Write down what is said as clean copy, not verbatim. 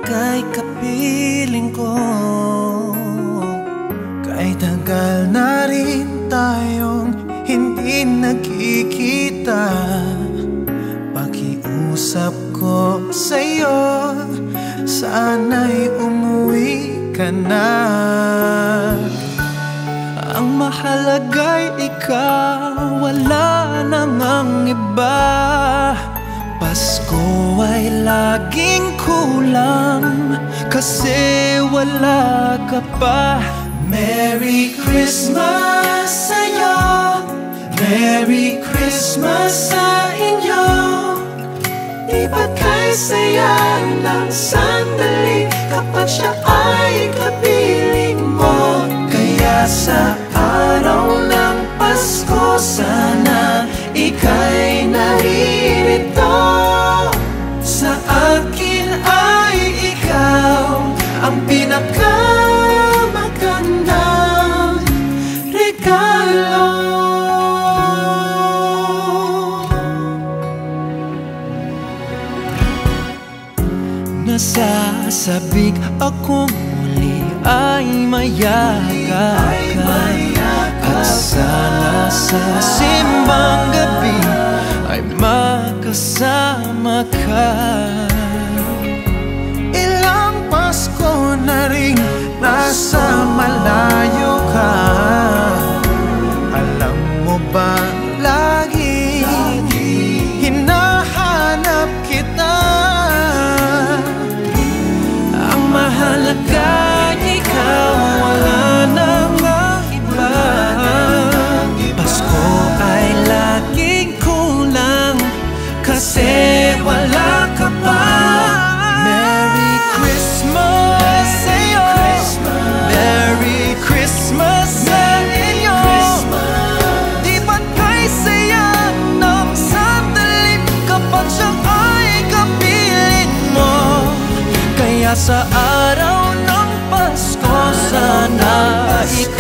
ika'y kapiling ko. Kahit tagal na rin tayong hindi nagkikita, pakiusap ko sa'yo, sana'y umuwi ka na. Ang mahalaga'y ikaw, wala namang iba. Pasko ay laging kulang kasi wala ka pa. Merry Christmas sa'yo, Merry Christmas sa inyo. Di ba't kay saya ng sandali kapag siya ay kapiling mo? Kaya sa araw ng Pasko, sana ika'y naririto. Sa akin ay ikaw ang pinakamagandang regalo. Nasasabik akong muli ay mayakap ka, at sana sa simbang gabi ay makasama ka. Ilang Pasko na rin nasa malayo ka, alam mo ba lagi hinahanap kita. Ang mahalaga ikaw, wala nang iba. Pasko ay laging kulang kasi wala ka pa. Merry Christmas sa'yo, Merry Christmas sa inyo. Di ba't kay saya ng sandali kapag siya ay kapiling mo? Kaya sa araw ng Pasko, sana ikaw